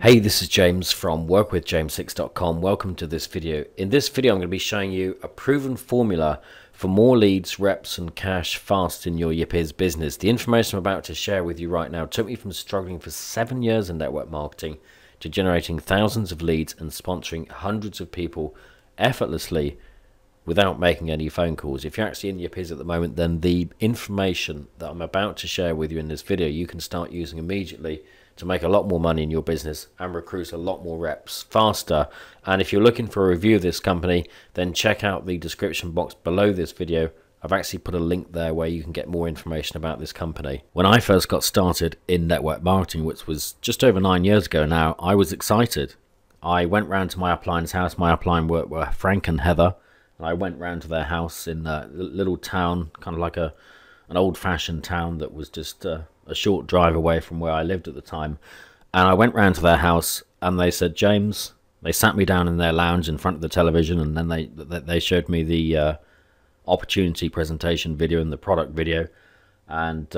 Hey, this is James from workwithjames6.com. Welcome to this video. In this video, I'm going to be showing you a proven formula for more leads, reps, and cash fast in your Yipiz business. The information I'm about to share with you right now took me from struggling for 7 years in network marketing to generating thousands of leads and sponsoring hundreds of people effortlessly without making any phone calls. If you're actually in Yipiz at the moment, then the information that I'm about to share with you in this video, you can start using immediately to make a lot more money in your business and recruit a lot more reps faster. And if you're looking for a review of this company, then check out the description box below this video. I've actually put a link there where you can get more information about this company. When I first got started in network marketing, which was just over 9 years ago now, I was excited. I went round to my upline's house. My upline were Frank and Heather, and I went round to their house in a little town, kind of like an old-fashioned town that was just a short drive away from where I lived at the time. And I went round to their house and they said, James, they sat me down in their lounge in front of the television, and then they showed me the opportunity presentation video and the product video, and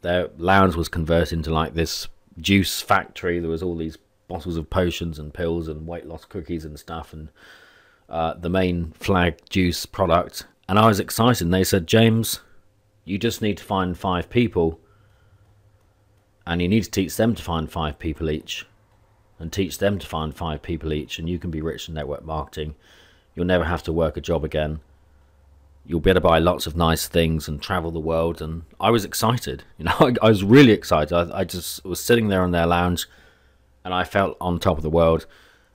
their lounge was converted into like this juice factory. There was all these bottles of potions and pills and weight loss cookies and stuff, and the main flag juice product. And I was excited, and they said, James, you just need to find 5 people, and you need to teach them to find 5 people each, and teach them to find 5 people each, and you can be rich in network marketing. You'll never have to work a job again. You'll be able to buy lots of nice things and travel the world. And I was excited. I was really excited. I just was sitting there in their lounge, and I felt on top of the world,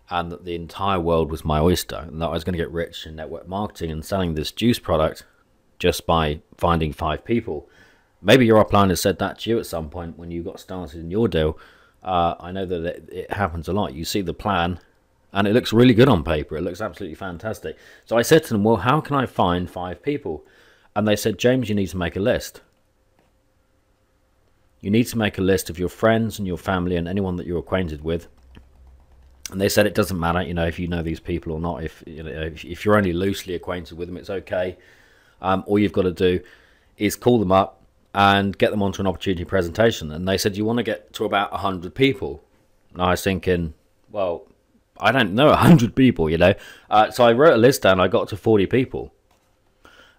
and that the entire world was my oyster, and that I was going to get rich in network marketing and selling this juice product just by finding 5 people. Maybe your upline has said that to you at some point when you got started in your deal. I know that it happens a lot. You see the plan, and it looks really good on paper. It looks absolutely fantastic. So I said to them, well, how can I find 5 people? And they said, James, you need to make a list. You need to make a list of your friends and your family and anyone that you're acquainted with. And they said it doesn't matter, if you know these people or not. If you're only loosely acquainted with them, it's okay. All you've got to do is call them up and get them onto an opportunity presentation. And they said, you want to get to about 100 people. And I was thinking, well, I don't know 100 people, So I wrote a list down. I got to 40 people.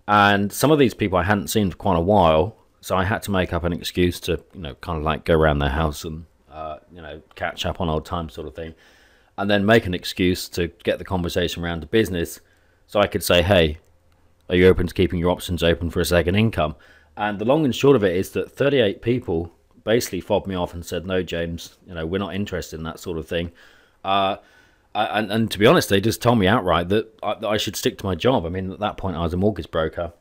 And some of these people I hadn't seen for quite a while. So I had to make up an excuse to, kind of like go around their house and, catch up on old times sort of thing. And then make an excuse to get the conversation around to business. So I could say, hey, are you open to keeping your options open for a second income? And the long and short of it is that 38 people basically fobbed me off and said, no, James, we're not interested in that sort of thing. And to be honest, they just told me outright that I should stick to my job. I mean, at that point, I was a mortgage broker,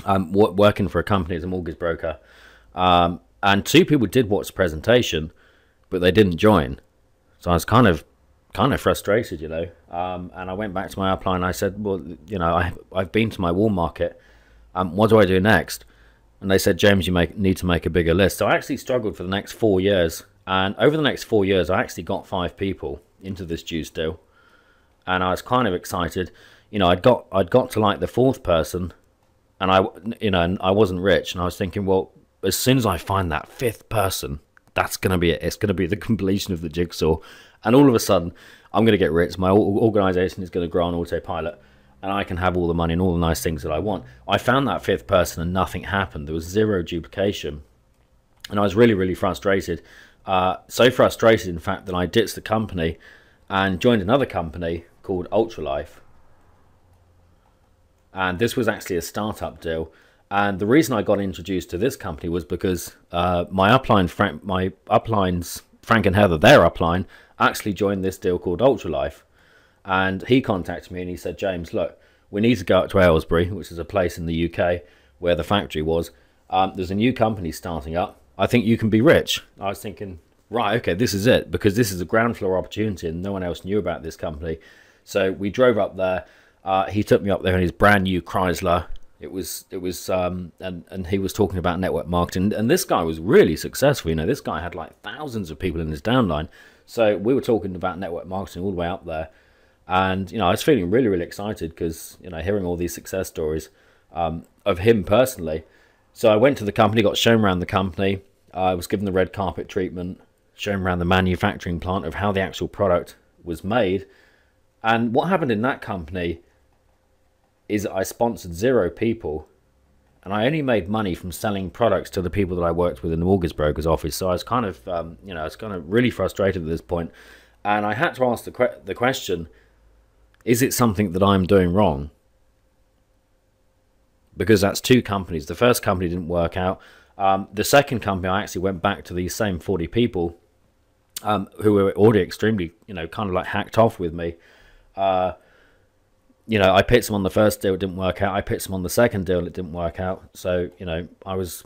working for a company as a mortgage broker. And 2 people did watch the presentation, but they didn't join. So I was kind of frustrated, and I went back to my upline and I said, well, I've been to my wall market. What do I do next? And they said, James, you need to make a bigger list. So I actually struggled for the next 4 years. And over the next 4 years, I actually got 5 people into this juice deal. And I was kind of excited. I'd got to like the 4th person, and I wasn't rich. And I was thinking, well, as soon as I find that 5th person, that's going to be it. It's going to be the completion of the jigsaw. And all of a sudden, I'm going to get rich. My organization is going to grow on autopilot, and I can have all the money and all the nice things that I want. I found that 5th person and nothing happened. There was 0 duplication. And I was really, really frustrated. So frustrated, in fact, that I ditched the company and joined another company called Ultralife. And this was actually a startup deal. And the reason I got introduced to this company was because my uplines, Frank and Heather, their upline, actually joined this deal called Ultralife. And he contacted me and he said, James, look, we need to go up to Aylesbury, which is a place in the UK where the factory was. There's a new company starting up. I think you can be rich. I was thinking, right, okay, this is it, because this is a ground floor opportunity and no one else knew about this company. So we drove up there. He took me up there in his brand new Chrysler. And he was talking about network marketing, and this guy was really successful. This guy had like thousands of people in his downline. So we were talking about network marketing all the way up there. And, I was feeling really, really excited because, hearing all these success stories of him personally. So I went to the company, got shown around the company. I was given the red carpet treatment. showing around the manufacturing plant of how the actual product was made. And what happened in that company is that I sponsored 0 people, and I only made money from selling products to the people that I worked with in the mortgage broker's office. So I was kind of, you know, I was kind of really frustrated at this point, and I had to ask the question: is it something that I'm doing wrong? Because that's 2 companies. The first company didn't work out. The second company, I actually went back to these same 40 people who were already extremely, you know, kind of like hacked off with me. You know, I pitched them on the first deal, it didn't work out. I pitched them on the second deal, it didn't work out. So, you know, I was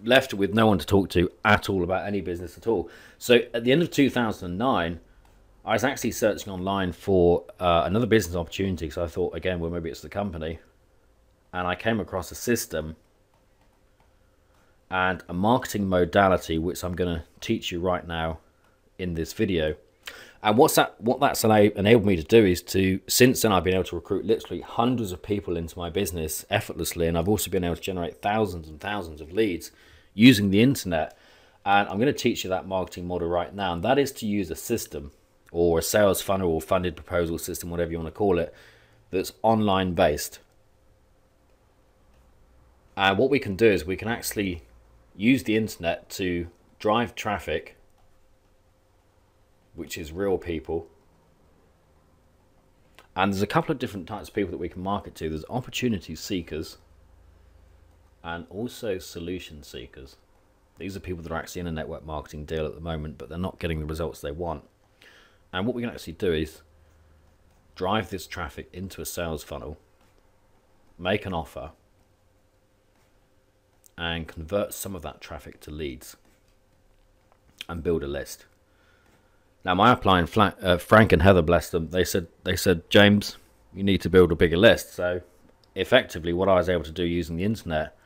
left with no one to talk to at all about any business at all. So at the end of 2009, I was actually searching online for another business opportunity. So I thought, again, well, maybe it's the company. And I came across a system and a marketing modality, which I'm going to teach you right now in this video. And what that's enabled me to do is to, since then, I've been able to recruit literally hundreds of people into my business effortlessly. And I've also been able to generate thousands and thousands of leads using the internet. And I'm going to teach you that marketing model right now. And that is to use a system or a sales funnel or funded proposal system, whatever you want to call it, that's online based. And what we can do is we can actually use the internet to drive traffic, which is real people. And there's a couple of different types of people that we can market to. There's opportunity seekers and also solution seekers. These are people that are actually in a network marketing deal at the moment, but they're not getting the results they want. And what we can actually do is drive this traffic into a sales funnel, make an offer, and convert some of that traffic to leads and build a list. Now, my upline, Frank and Heather, bless them, they said, James, you need to build a bigger list. So effectively what I was able to do using the internet,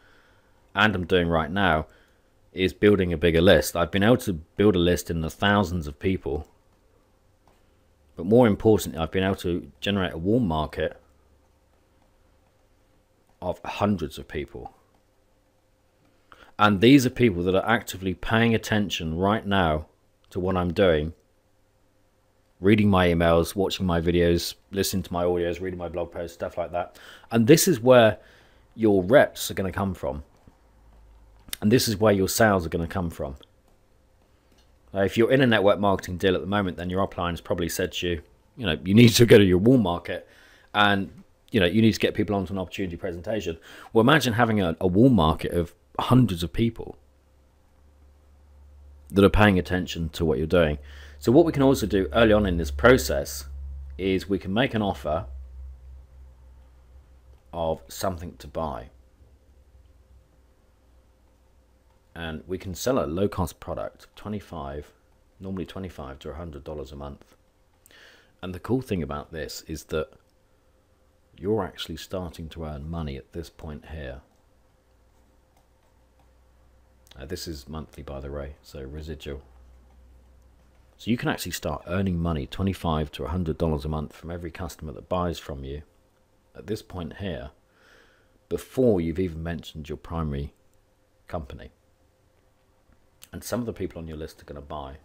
and I'm doing right now, is building a bigger list. I've been able to build a list in the thousands of people, but more importantly, I've been able to generate a warm market of hundreds of people. And these are people that are actively paying attention right now to what I'm doing, reading my emails, watching my videos, listening to my audios, reading my blog posts, stuff like that. And this is where your reps are going to come from. And this is where your sales are going to come from. If you're in a network marketing deal at the moment, then your upline has probably said to you, you know, you need to go to your warm market and, you know, you need to get people onto an opportunity presentation. Well, imagine having a warm market of hundreds of people that are paying attention to what you're doing. So what we can also do early on in this process is we can make an offer of something to buy. And we can sell a low-cost product, normally $25 to $100 a month. And the cool thing about this is that you're actually starting to earn money at this point here. This is monthly, by the way, so residual. So you can actually start earning money, $25 to $100 a month from every customer that buys from you at this point here, before you've even mentioned your primary company. And some of the people on your list are going to buy.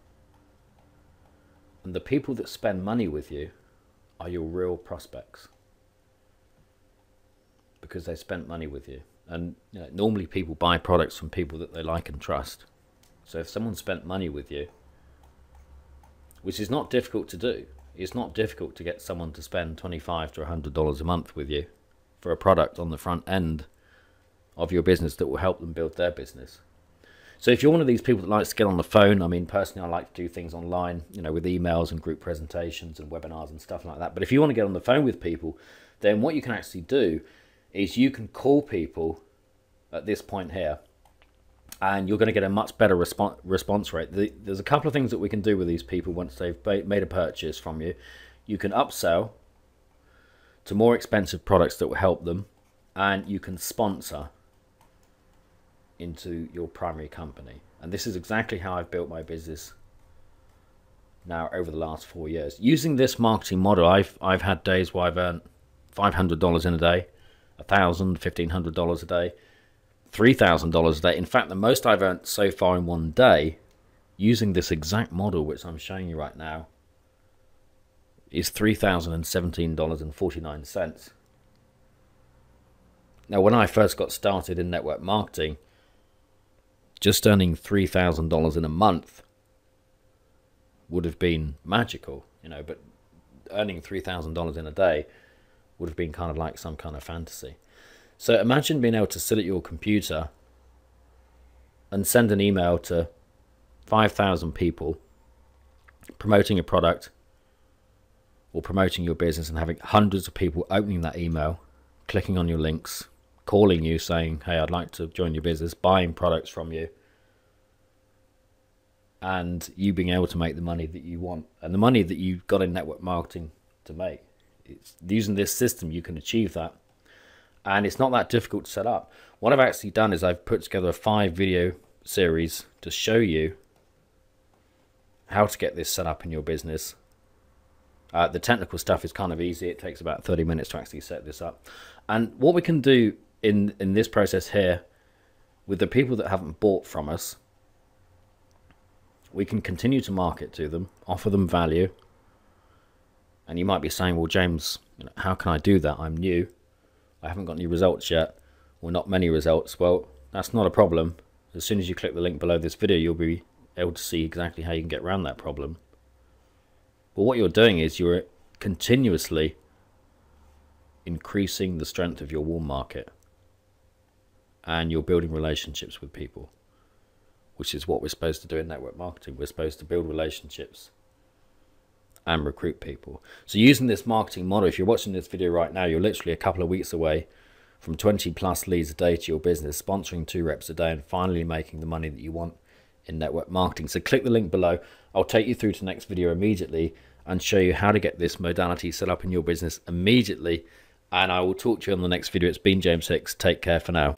And the people that spend money with you are your real prospects, because they spent money with you. And you know, normally people buy products from people that they like and trust. So if someone spent money with you, which is not difficult to do, it's not difficult to get someone to spend $25 to $100 a month with you for a product on the front end of your business that will help them build their business. So if you're one of these people that likes to get on the phone, I mean, personally, I like to do things online, you know, with emails and group presentations and webinars and stuff like that. But if you want to get on the phone with people, then what you can actually do is you can call people at this point here, and you're going to get a much better response rate. There's a couple of things that we can do with these people once they've made a purchase from you. You can upsell to more expensive products that will help them, and you can sponsor into your primary company. And this is exactly how I've built my business now over the last 4 years. Using this marketing model, I've had days where I've earned $500 in a day, $1,000, $1,500 a day, $3,000 a day. In fact, the most I've earned so far in one day using this exact model which I'm showing you right now is $3,017.49. Now, when I first got started in network marketing, just earning $3,000 in a month would have been magical, you know, but earning $3,000 in a day would have been kind of like some kind of fantasy. So imagine being able to sit at your computer and send an email to 5,000 people promoting a product or promoting your business, and having hundreds of people opening that email, clicking on your links, calling you saying, hey, I'd like to join your business, buying products from you, and you being able to make the money that you want and the money that you got in network marketing to make. It's using this system, you can achieve that, and it's not that difficult to set up. What I've actually done is I've put together a 5-video series to show you how to get this set up in your business. The technical stuff is kind of easy. It takes about 30 minutes to actually set this up. And what we can do in this process here with the people that haven't bought from us, we can continue to market to them, offer them value. And you might be saying, well, James, how can I do that? I'm new. I haven't got any results yet, or not many results. Well, that's not a problem. As soon as you click the link below this video, you'll be able to see exactly how you can get around that problem. But what you're doing is you're continuously increasing the strength of your warm market, and you're building relationships with people, which is what we're supposed to do in network marketing. We're supposed to build relationships and recruit people. So using this marketing model, if you're watching this video right now, you're literally a couple of weeks away from 20+ leads a day to your business, sponsoring 2 reps a day, and finally making the money that you want in network marketing. So click the link below. I'll take you through to the next video immediately and show you how to get this modality set up in your business immediately. And I will talk to you on the next video. It's been James Hicks. Take care for now.